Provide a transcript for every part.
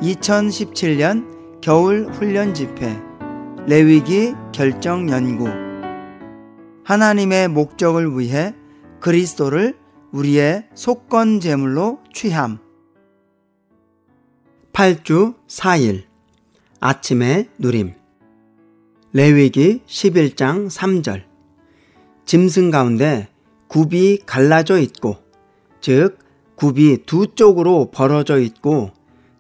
2017년 겨울 훈련 집회 레위기 결정 연구. 하나님의 목적을 위해 그리스도를 우리의 속건 제물로 취함. 8주 4일 아침의 누림. 레위기 11장 3절. 짐승 가운데 굽이 갈라져 있고, 즉 굽이 두 쪽으로 벌어져 있고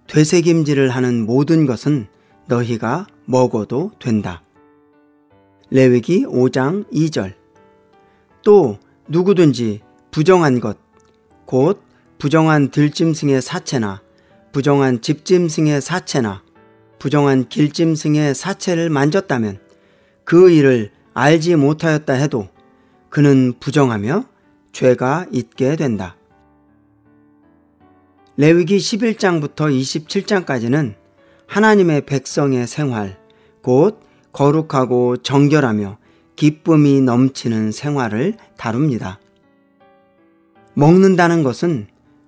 되새김질을 하는 모든 것은 너희가 먹어도 된다. 레위기 5장 2절. 또 누구든지 부정한 것, 곧 부정한 들짐승의 사체나 부정한 집짐승의 사체나 부정한 길짐승의 사체를 만졌다면 그 일을 알지 못하였다 해도 그는 부정하며 죄가 있게 된다. 레위기 11장부터 27장까지는 하나님의 백성의 생활, 곧 거룩하고 정결하며 기쁨이 넘치는 생활을 다룹니다. 먹는다는 것은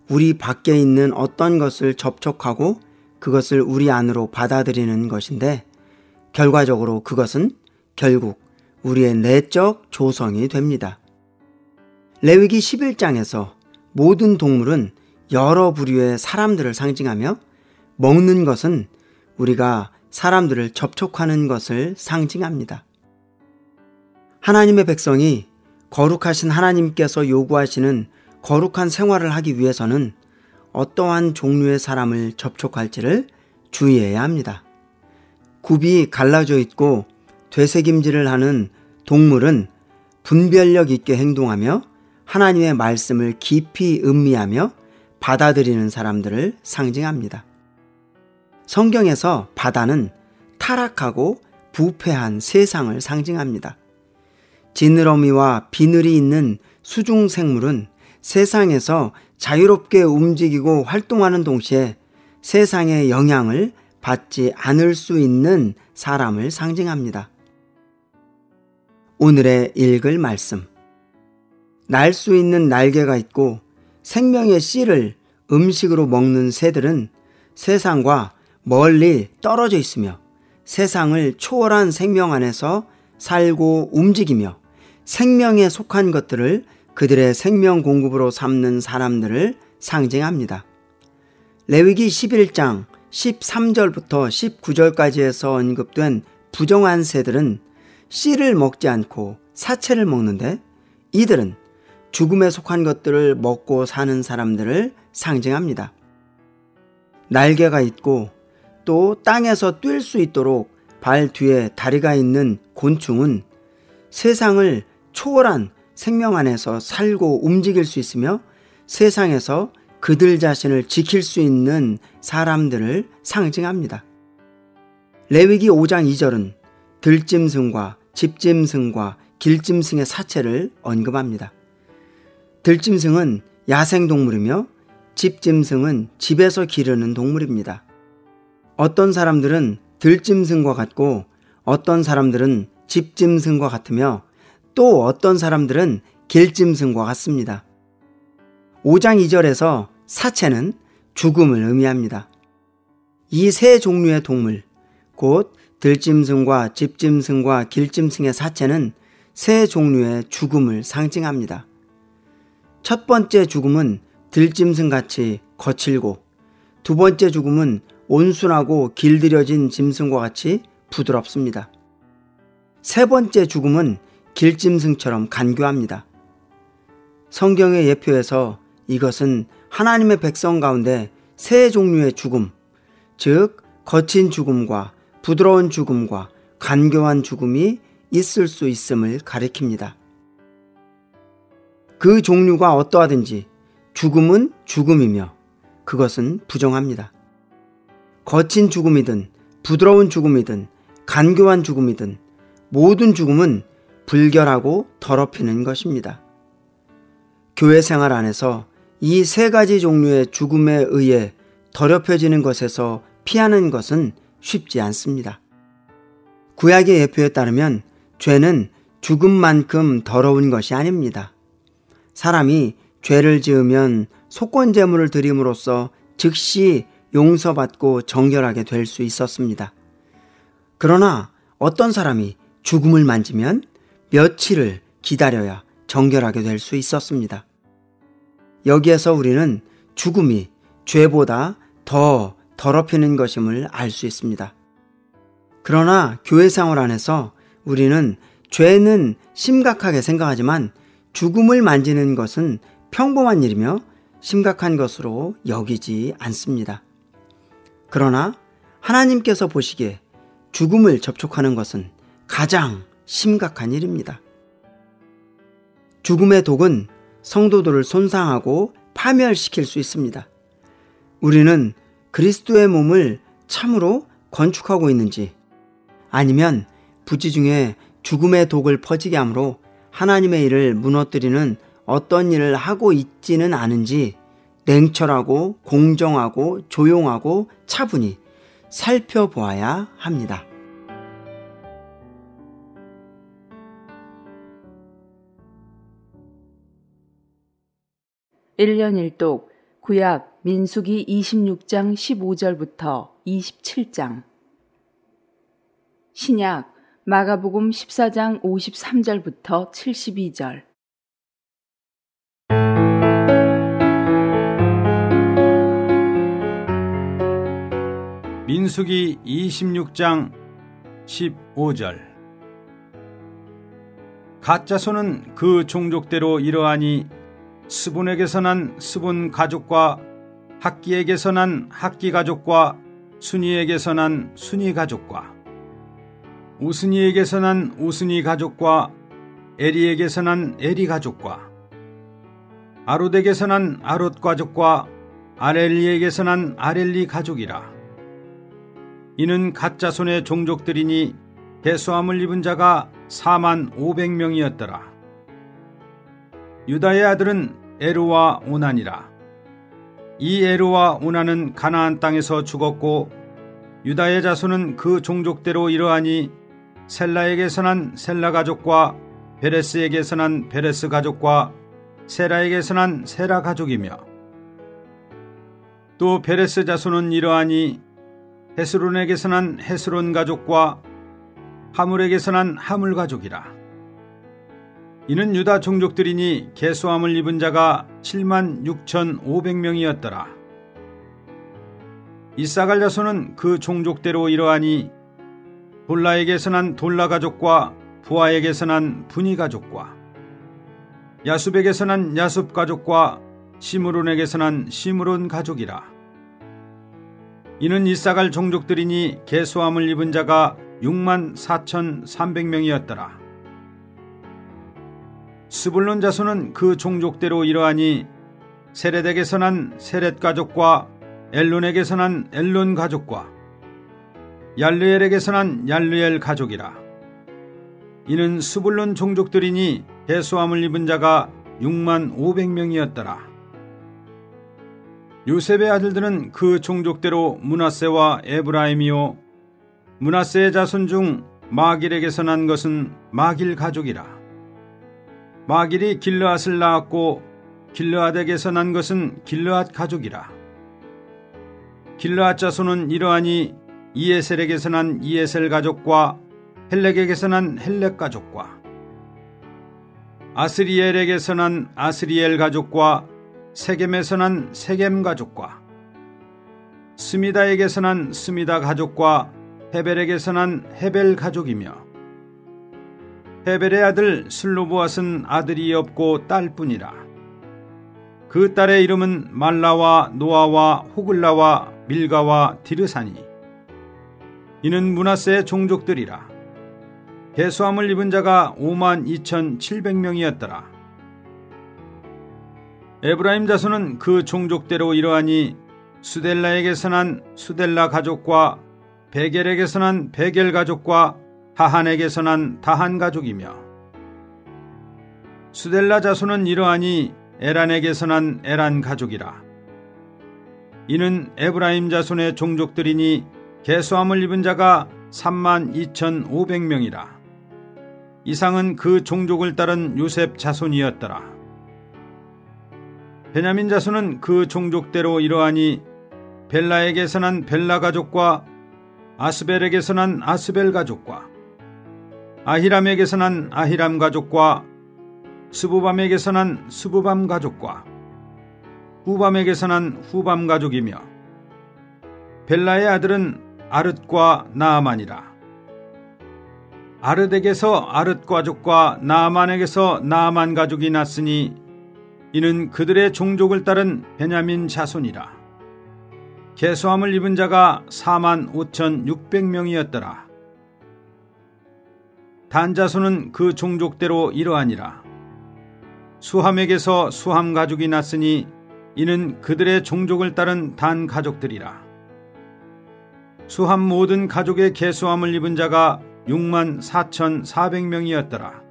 우리 밖에 있는 어떤 것을 접촉하고 그것을 우리 안으로 받아들이는 것인데, 결과적으로 그것은 결국 우리의 내적 조성이 됩니다. 레위기 11장에서 모든 동물은 여러 부류의 사람들을 상징하며, 먹는 것은 우리가 사람들을 접촉하는 것을 상징합니다. 하나님의 백성이 거룩하신 하나님께서 요구하시는 거룩한 생활을 하기 위해서는 어떠한 종류의 사람을 접촉할지를 주의해야 합니다. 굽이 갈라져 있고 되새김질을 하는 동물은 분별력 있게 행동하며 하나님의 말씀을 깊이 음미하며 받아들이는 사람들을 상징합니다. 성경에서 바다는 타락하고 부패한 세상을 상징합니다. 지느러미와 비늘이 있는 수중생물은 세상에서 자유롭게 움직이고 활동하는 동시에 세상의 영향을 받지 않을 수 있는 사람을 상징합니다. 오늘의 읽을 말씀. 날 수 있는 날개가 있고 생명의 씨를 음식으로 먹는 새들은 세상과 멀리 떨어져 있으며 세상을 초월한 생명 안에서 살고 움직이며 생명에 속한 것들을 그들의 생명 공급으로 삼는 사람들을 상징합니다. 레위기 11장 13절부터 19절까지에서 언급된 부정한 새들은 씨를 먹지 않고 사체를 먹는데, 이들은 죽음에 속한 것들을 먹고 사는 사람들을 상징합니다. 날개가 있고 또 땅에서 뛸 수 있도록 발 뒤에 다리가 있는 곤충은 세상을 초월한 생명 안에서 살고 움직일 수 있으며 세상에서 그들 자신을 지킬 수 있는 사람들을 상징합니다. 레위기 5장 2절은 들짐승과 집짐승과 길짐승의 사체를 언급합니다. 들짐승은 야생동물이며 집짐승은 집에서 기르는 동물입니다. 어떤 사람들은 들짐승과 같고 어떤 사람들은 집짐승과 같으며 또 어떤 사람들은 길짐승과 같습니다. 5장 2절에서 사체는 죽음을 의미합니다. 이 세 종류의 동물, 곧 들짐승과 집짐승과 길짐승의 사체는 세 종류의 죽음을 상징합니다. 첫 번째 죽음은 들짐승같이 거칠고, 두 번째 죽음은 온순하고 길들여진 짐승과 같이 부드럽습니다. 세 번째 죽음은 길짐승처럼 간교합니다. 성경의 예표에서 이것은 하나님의 백성 가운데 세 종류의 죽음, 즉 거친 죽음과 부드러운 죽음과 간교한 죽음이 있을 수 있음을 가리킵니다. 그 종류가 어떠하든지 죽음은 죽음이며 그것은 부정합니다. 거친 죽음이든 부드러운 죽음이든 간교한 죽음이든 모든 죽음은 불결하고 더럽히는 것입니다. 교회 생활 안에서 이 세 가지 종류의 죽음에 의해 더럽혀지는 것에서 피하는 것은 쉽지 않습니다. 구약의 예표에 따르면 죄는 죽음만큼 더러운 것이 아닙니다. 사람이 죄를 지으면 속건제물을 드림으로써 즉시 용서받고 정결하게 될 수 있었습니다. 그러나 어떤 사람이 죽음을 만지면 며칠을 기다려야 정결하게 될 수 있었습니다. 여기에서 우리는 죽음이 죄보다 더 더럽히는 것임을 알 수 있습니다. 그러나 교회 생활 안에서 우리는 죄는 심각하게 생각하지만 죽음을 만지는 것은 평범한 일이며 심각한 것으로 여기지 않습니다. 그러나 하나님께서 보시기에 죽음을 접촉하는 것은 가장 심각한 일입니다. 죽음의 독은 성도들을 손상하고 파멸시킬 수 있습니다. 우리는 그리스도의 몸을 참으로 건축하고 있는지 아니면 부지 중에 죽음의 독을 퍼지게 함으로 하나님의 일을 무너뜨리는 어떤 일을 하고 있지는 않은지 냉철하고 공정하고 조용하고 차분히 살펴보아야 합니다. 1년 1독 구약 민수기 26장 15절부터 27장, 신약 마가복음 14장 53절부터 72절. 민수기 26장 15절. 갓자손은 그 종족대로 이러하니 스분에게서 난 스분 가족과 학기에게서 난 학기 가족과 순이에게서 난 순이 가족과 우스니에게서 난 우스니 가족과 에리에게서 난 에리 가족과 아롯에게서 난 아롯 가족과 아렐리에게서 난 아렐리 가족이라. 이는 갓자손의 종족들이니 대수함을 입은 자가 45,000명이었더라. 유다의 아들은 에루와 오난이라. 이 에루와 오난은 가나안 땅에서 죽었고 유다의 자손은 그 종족대로 이러하니 셀라에게서 난 셀라 가족과 베레스에게서 난 베레스 가족과 세라에게서 난 세라 가족이며 또 베레스 자손은 이러하니 헤스론에게서 난 헤스론 가족과 하물에게서 난 하물 가족이라. 이는 유다 종족들이니 계수함을 입은 자가 76,500명이었더라. 이사갈 자손은 그 종족대로 이러하니 돌라에게서 난 돌라 가족과 부하에게서 난 분이 가족과 야숲에게서 난 야숲 가족과 시므론에게서 난 시므론 가족이라. 이는 이사갈 종족들이니 계수함을 입은 자가 64,300명이었더라. 스불론 자손은 그 종족대로 이러하니 세렛에게서 난 세렛 가족과 엘론에게서 난 엘론 가족과 얄르엘에게서 난 얄르엘 가족이라. 이는 스불론 종족들이니 계수함을 입은 자가 65,000명이었더라. 요셉의 아들들은 그 종족대로 므낫세와 에브라임이요 므낫세의 자손 중 마길에게서 난 것은 마길 가족이라. 마길이 길르앗을 낳았고 길르앗에게서 난 것은 길르앗 가족이라. 길르앗 자손은 이러하니 이에셀에게서 난 이에셀 가족과 헬렉에게서 난 헬렉 가족과 아스리엘에게서 난 아스리엘 가족과 세겜에서 난 세겜 가족과 스미다에게서 난 스미다 가족과 헤벨에게서 난 헤벨 가족이며 헤벨의 아들 슬로보앗은 아들이 없고 딸뿐이라. 그 딸의 이름은 말라와 노아와 호글라와 밀가와 디르사니. 이는 므낫세의 종족들이라. 계수함을 입은 자가 52,700명이었더라. 에브라임 자손은 그 종족대로 이러하니 수델라에게서 난 수델라 가족과 베겔에게서 난 베겔 가족과 다한에게서 난 다한 가족이며 수델라 자손은 이러하니 에란에게서 난 에란 가족이라. 이는 에브라임 자손의 종족들이니 계수함을 입은 자가 32,500명이라. 이상은 그 종족을 따른 요셉 자손이었더라. 베냐민 자손은 그 종족대로 이러하니 벨라에게서 난 벨라 가족과 아스벨에게서 난 아스벨 가족과 아히람에게서 난 아히람 가족과 스부밤에게서 난 스부밤 가족과 후밤에게서 난 후밤 가족이며 벨라의 아들은 아릇과 나아만이라. 아릇에게서 아릇 가족과 나아만에게서 나아만 가족이 났으니 이는 그들의 종족을 따른 베냐민 자손이라. 계수함을 입은 자가 45,600명이었더라. 단 자손은 그 종족대로 이러하니라. 수함에게서 수함 가족이 났으니 이는 그들의 종족을 따른 단 가족들이라. 수함 모든 가족의 계수함을 입은 자가 64,400명이었더라.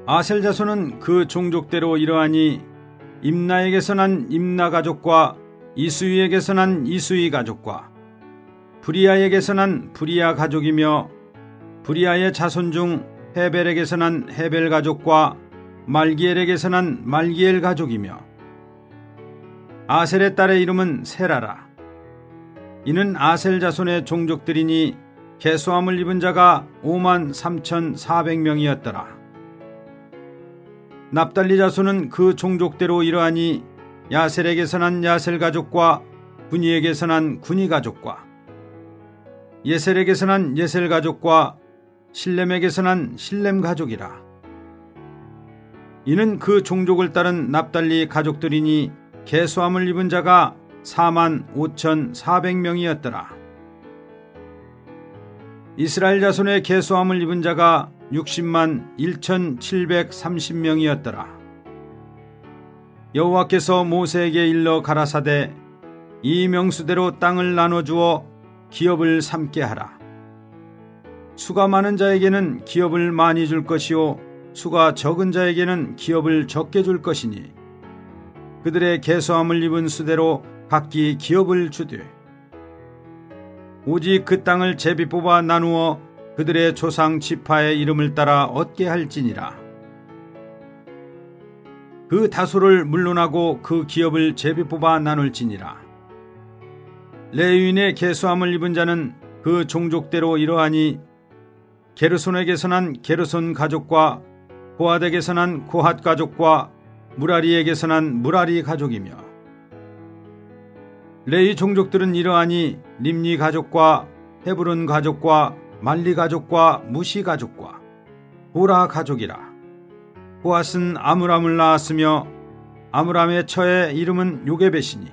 아셀 자손은 그 종족대로 이러하니 임나에게서 난 임나 가족과 이수이에게서 난 이수이 가족과 브리아에게서 난 브리아 가족이며 브리아의 자손 중 헤벨에게서 난 헤벨 가족과 말기엘에게서 난 말기엘 가족이며 아셀의 딸의 이름은 세라라. 이는 아셀 자손의 종족들이니 계수함을 입은 자가 53,400명이었더라. 납달리 자손은 그 종족대로 이러하니 야셀에게서 난 야셀 가족과 군이에게서 난 군이 가족과 예셀에게서 난 예셀 가족과 실렘에게서 난 실렘 가족이라. 이는 그 종족을 따른 납달리 가족들이니 계수함을 입은 자가 45,400명이었더라. 이스라엘 자손의 계수함을 입은 자가 601,730명이었더라. 여호와께서 모세에게 일러 가라사대 이 명수대로 땅을 나눠주어 기업을 삼게 하라. 수가 많은 자에게는 기업을 많이 줄 것이요 수가 적은 자에게는 기업을 적게 줄 것이니 그들의 계수함을 입은 수대로 각기 기업을 주되 오직 그 땅을 제비 뽑아 나누어 그들의 조상 지파의 이름을 따라 얻게 할지니라. 그 다소를 물론하고 그 기업을 제비 뽑아 나눌지니라. 레위인의 계수함을 입은 자는 그 종족대로 이러하니 게르손에게서 난 게르손 가족과 고핫에게서 난 고핫 가족과 무라리에게서 난 무라리 가족이며 레위 종족들은 이러하니 림니 가족과 헤브론 가족과 말리 가족과 무시 가족과 보라 가족이라. 고핫은 아므람을 낳았으며 아므람의 처의 이름은 요게벳이니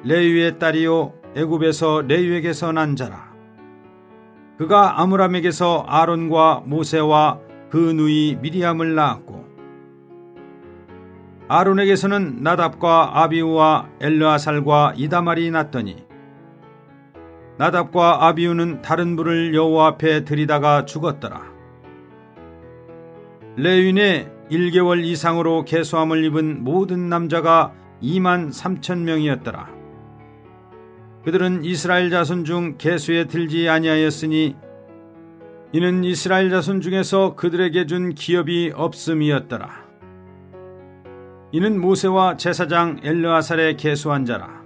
레위의 딸이요 애굽에서 레위에게서 난 자라. 그가 아므람에게서 아론과 모세와 그 누이 미리암을 낳았고 아론에게서는 나답과 아비우와 엘르아살과 이다말이 났더니 나답과 아비우는 다른 불을 여호와 앞에 들이다가 죽었더라. 레위인의 1개월 이상으로 계수함을 입은 모든 남자가 23,000명이었더라. 그들은 이스라엘 자손 중 계수에 들지 아니하였으니 이는 이스라엘 자손 중에서 그들에게 준 기업이 없음이었더라. 이는 모세와 제사장 엘르아살의 계수한 자라.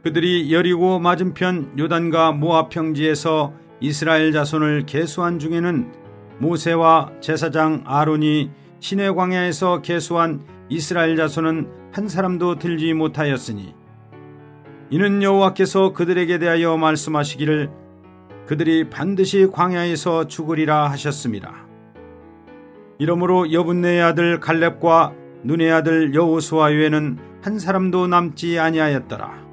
그들이 여리고 맞은편 요단과 모압 평지에서 이스라엘 자손을 계수한 중에는 모세와 제사장 아론이 시내 광야에서 계수한 이스라엘 자손은 한 사람도 들지 못하였으니 이는 여호와께서 그들에게 대하여 말씀하시기를 그들이 반드시 광야에서 죽으리라 하셨습니다. 이러므로 여분네의 아들 갈렙과 눈의 아들 여호수아 외에는 한 사람도 남지 아니하였더라.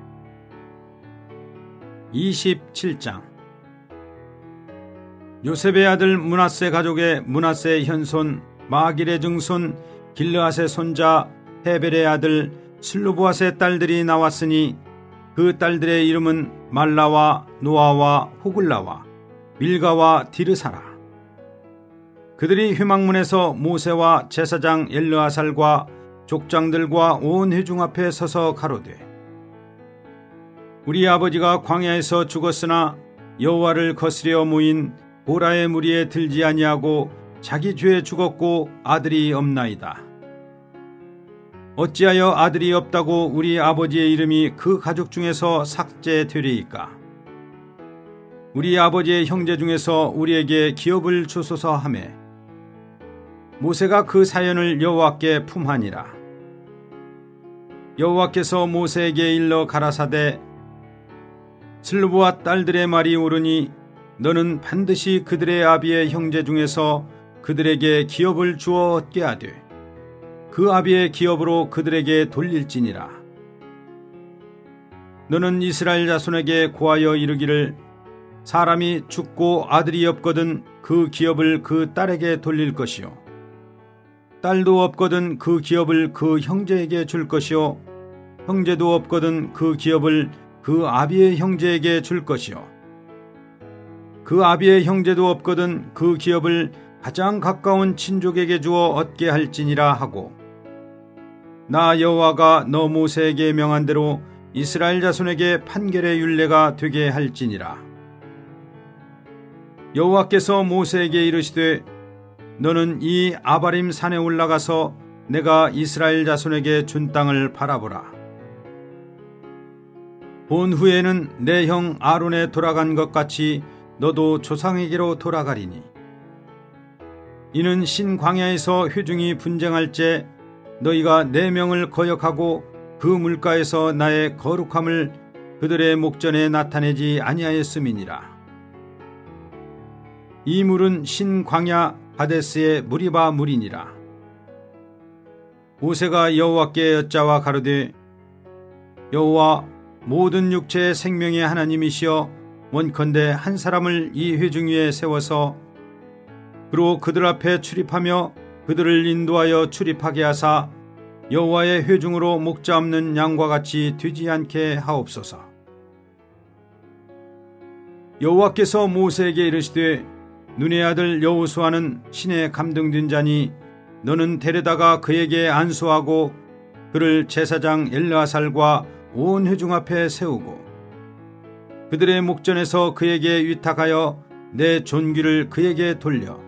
27장 요셉의 아들 므낫세 가족의 므낫세의 현손 마길의 증손 길르앗의 손자 헤벨의 아들 슬루보앗의 딸들이 나왔으니 그 딸들의 이름은 말라와 노아와 호글라와 밀가와 디르사라. 그들이 회막문에서 모세와 제사장 엘르아살과 족장들과 온 회중 앞에 서서 가로되 우리 아버지가 광야에서 죽었으나 여호와를 거스려 모인 보라의 무리에 들지 아니하고 자기 죄에 죽었고 아들이 없나이다. 어찌하여 아들이 없다고 우리 아버지의 이름이 그 가족 중에서 삭제되리이까? 우리 아버지의 형제 중에서 우리에게 기업을 주소서 하매 모세가 그 사연을 여호와께 품하니라. 여호와께서 모세에게 일러 가라사대 슬루브와 딸들의 말이 옳으니 너는 반드시 그들의 아비의 형제 중에서 그들에게 기업을 주어 얻게 하되 그 아비의 기업으로 그들에게 돌릴지니라. 너는 이스라엘 자손에게 고하여 이르기를 사람이 죽고 아들이 없거든 그 기업을 그 딸에게 돌릴 것이요 딸도 없거든 그 기업을 그 형제에게 줄 것이요 형제도 없거든 그 기업을 그 아비의 형제에게 줄 것이요 그 아비의 형제도 없거든 그 기업을 가장 가까운 친족에게 주어 얻게 할지니라 하고 나 여호와가 너 모세에게 명한 대로 이스라엘 자손에게 판결의 율례가 되게 할지니라. 여호와께서 모세에게 이르시되 너는 이 아바림 산에 올라가서 내가 이스라엘 자손에게 준 땅을 바라보라. 본 후에는 내 형 아론에 돌아간 것 같이 너도 조상에게로 돌아가리니 이는 신광야에서 회중이 분쟁할 때 너희가 내 명을 거역하고 그 물가에서 나의 거룩함을 그들의 목전에 나타내지 아니하였음이니라. 이 물은 신광야 가데스의 무리바 물이니라. 모세가 여호와께 여짜와 가로되 여호와 모든 육체의 생명의 하나님이시여 원컨대 한 사람을 이 회중 위에 세워서 그로 그들 앞에 출입하며 그들을 인도하여 출입하게 하사 여호와의 회중으로 목자 없는 양과 같이 되지 않게 하옵소서. 여호와께서 모세에게 이르시되 눈의 아들 여호수아는 신에 감동된 자니 너는 데려다가 그에게 안수하고 그를 제사장 엘르아살과 온 회중 앞에 세우고 그들의 목전에서 그에게 위탁하여 내 존귀를 그에게 돌려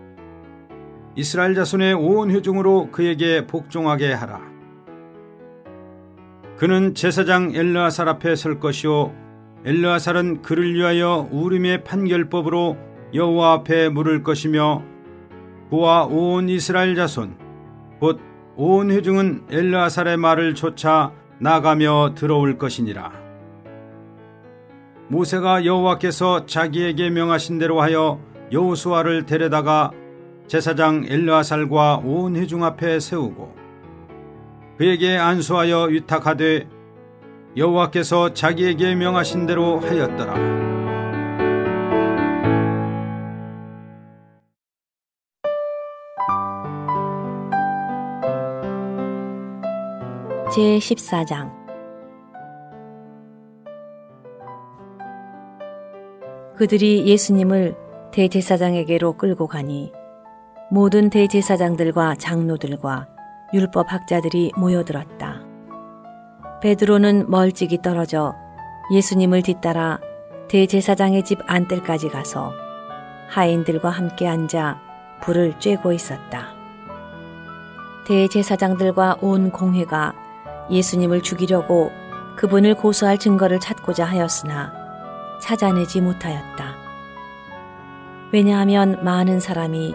이스라엘 자손의 온 회중으로 그에게 복종하게 하라. 그는 제사장 엘르아살 앞에 설 것이요 엘르아살은 그를 위하여 우림의 판결법으로 여호와 앞에 물을 것이며 그와 온 이스라엘 자손 곧 온 회중은 엘르아살의 말을 좇아 나가며 들어올 것이니라. 모세가 여호와께서 자기에게 명하신 대로 하여 여호수아를 데려다가 제사장 엘르아살과 온 회중 앞에 세우고 그에게 안수하여 위탁하되 여호와께서 자기에게 명하신 대로 하였더라. 제14장 그들이 예수님을 대제사장에게로 끌고 가니 모든 대제사장들과 장로들과 율법학자들이 모여들었다. 베드로는 멀찍이 떨어져 예수님을 뒤따라 대제사장의 집 안뜰까지 가서 하인들과 함께 앉아 불을 쬐고 있었다. 대제사장들과 온 공회가 예수님을 죽이려고 그분을 고소할 증거를 찾고자 하였으나 찾아내지 못하였다. 왜냐하면 많은 사람이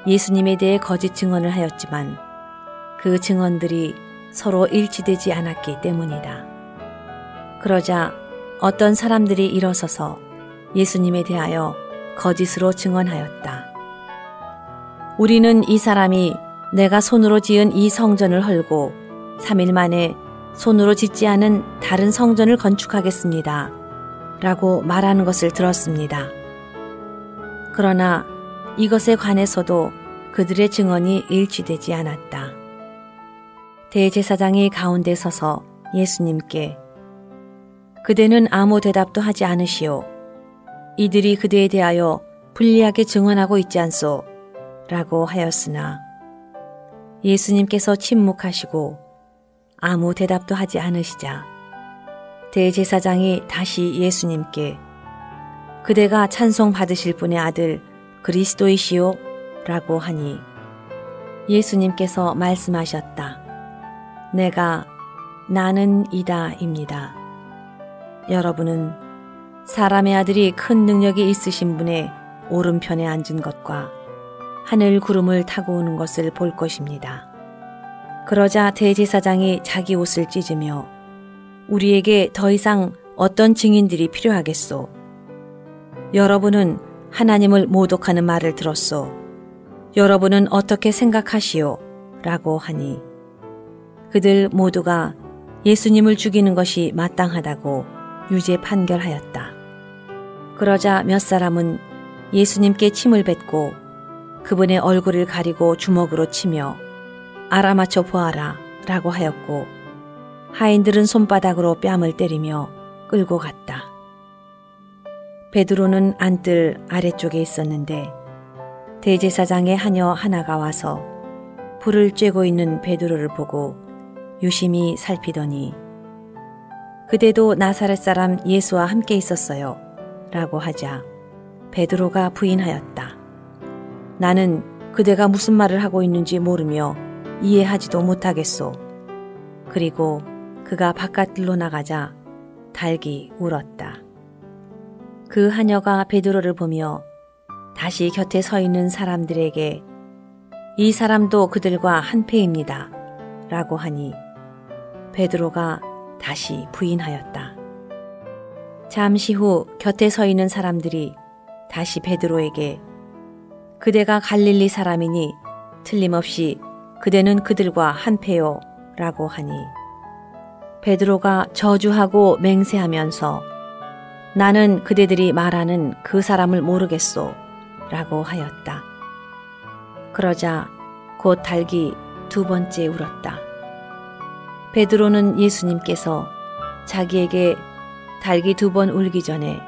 예수님에 대해 거짓 증언을 하였지만 그 증언들이 서로 일치되지 않았기 때문이다. 그러자 어떤 사람들이 일어서서 예수님에 대하여 거짓으로 증언하였다. 우리는 이 사람이 내가 손으로 지은 이 성전을 헐고 3일 만에 손으로 짓지 않은 다른 성전을 건축하겠습니다. 라고 말하는 것을 들었습니다. 그러나 이것에 관해서도 그들의 증언이 일치되지 않았다. 대제사장이 가운데 서서 예수님께 그대는 아무 대답도 하지 않으시오. 이들이 그대에 대하여 불리하게 증언하고 있지 않소? 라고 하였으나 예수님께서 침묵하시고 아무 대답도 하지 않으시자 대제사장이 다시 예수님께 그대가 찬송 받으실 분의 아들 그리스도이시오? 라고 하니 예수님께서 말씀하셨다. 나는 이다입니다. 여러분은 사람의 아들이 큰 능력이 있으신 분의 오른편에 앉은 것과 하늘 구름을 타고 오는 것을 볼 것입니다. 그러자 대제사장이 자기 옷을 찢으며 우리에게 더 이상 어떤 증인들이 필요하겠소? 여러분은 하나님을 모독하는 말을 들었소. 여러분은 어떻게 생각하시오? 라고 하니 그들 모두가 예수님을 죽이는 것이 마땅하다고 유죄 판결하였다. 그러자 몇 사람은 예수님께 침을 뱉고 그분의 얼굴을 가리고 주먹으로 치며 알아맞혀 보아라 라고 하였고 하인들은 손바닥으로 뺨을 때리며 끌고 갔다. 베드로는 안뜰 아래쪽에 있었는데 대제사장의 하녀 하나가 와서 불을 쬐고 있는 베드로를 보고 유심히 살피더니 그대도 나사렛 사람 예수와 함께 있었어요 라고 하자 베드로가 부인하였다. 나는 그대가 무슨 말을 하고 있는지 모르며 이해하지도 못하겠소. 그리고 그가 바깥들로 나가자 달기 울었다. 그 하녀가 베드로를 보며 다시 곁에 서 있는 사람들에게 이 사람도 그들과 한패입니다 라고 하니 베드로가 다시 부인하였다. 잠시 후 곁에 서 있는 사람들이 다시 베드로에게 그대가 갈릴리 사람이니 틀림없이 그대는 그들과 한패요 라고 하니 베드로가 저주하고 맹세하면서 나는 그대들이 말하는 그 사람을 모르겠소 라고 하였다. 그러자 곧 달기 두 번째 울었다. 베드로는 예수님께서 자기에게 달기 두 번 울기 전에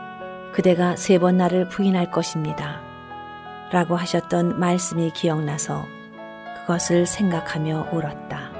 그대가 세 번 나를 부인할 것입니다 라고 하셨던 말씀이 기억나서 그것을 생각하며 울었다.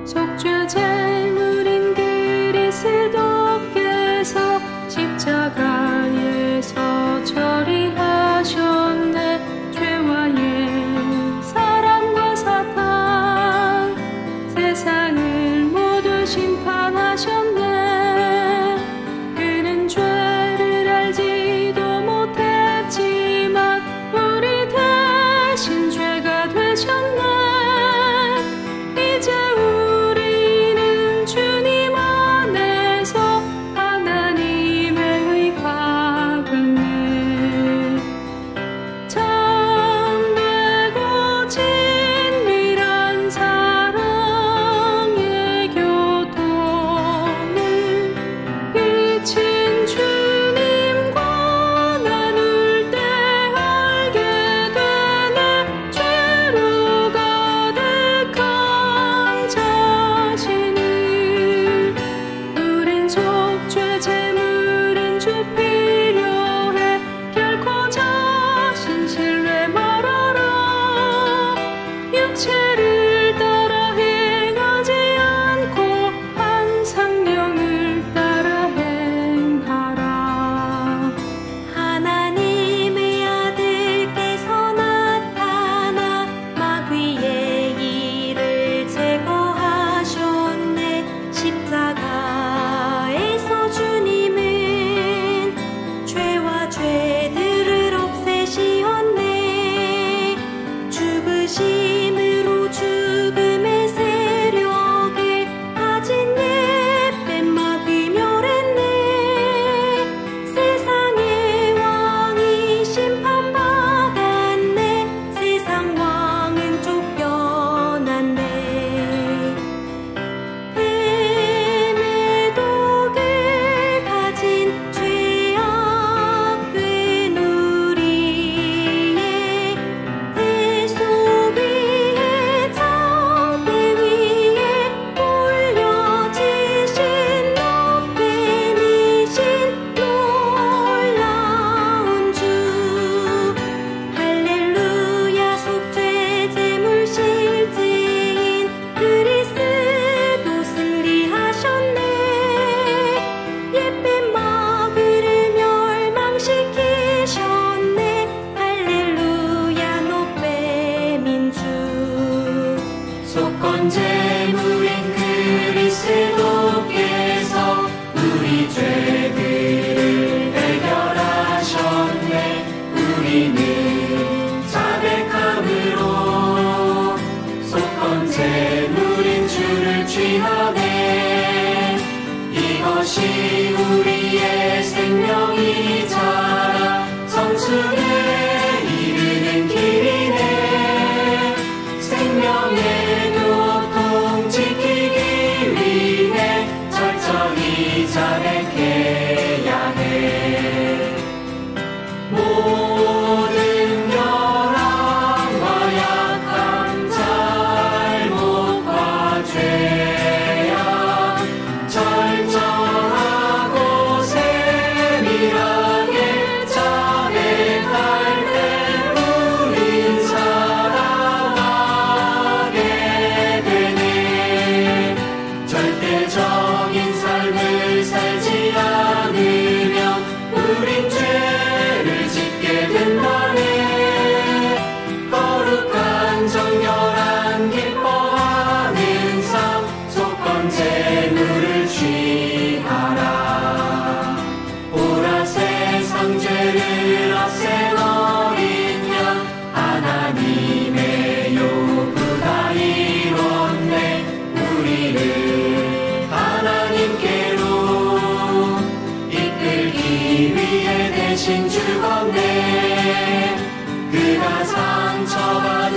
속죄 제물인 그리스도께서 십자가에서 처리하셨네. 죄와 옛 사람과 사탄 세상을 모두 심판하셨네. 그는 죄를 알지도 못했지만 우리 대신 죄가 되셨네. 이제 우리는 주님 안에서 하나님의 의가 됐네. 참되고 진밀한 사랑의 교통을 비친 주님과 나눌 때 알게 되네. 죄로 가득한 자신을. 우린 속죄 제물인 주 필요해. 결코 자신 신뢰 말아라. 육체를 따라 행하지 않고 한 성령을 따라 행하라. 하나님의 아들께서 나타나 마귀의 일을 제거하셨네. 십자가에서 주님은 죄와 죄들을 없애시었네. 죽으심으로 죽음의 세력을 가진 옛뱀 마귀 멸했네. 세상의 왕이 심판받았네. 세상 왕은 쫓겨났네. 뱀의 독을 가진 죄악된 우리의 대소비의 창대 위에 올려지신 높음이신 놀라운 주. 할렐루야. 속죄 제물 실제인 그리스도 승리하셨네. 옛뱀 마귀를 멸망시키셨네. 할렐루야. 높뱀인 주. 속건 제물인 그리스도께서 우리 죄들을 해결하셨네. 우리는 자백함으로 속건 제물인 주를 취하네. 이것이 우리의 생명이 자라 성숙에 이르는 길이네. 생명의 교통 지키기 위해 철저히 자백해야 해. 모든 결함과 약함 잘못과 죄악 철저하고 세밀하게 자백할 때 우린 살아가게 되네. 절대적인 삶을 살지 않으면 우린 죄를 짓게 된다네. 거룩한 정결한 기뻐하는 삶 속건 제물을 취하라. 보라 세상 죄를 없앤 어린 양 하나님의 요구 다 이뤘네. 우리를 하나님께로 이끌기 위해 대신 죽었네. 그가 상처받음으로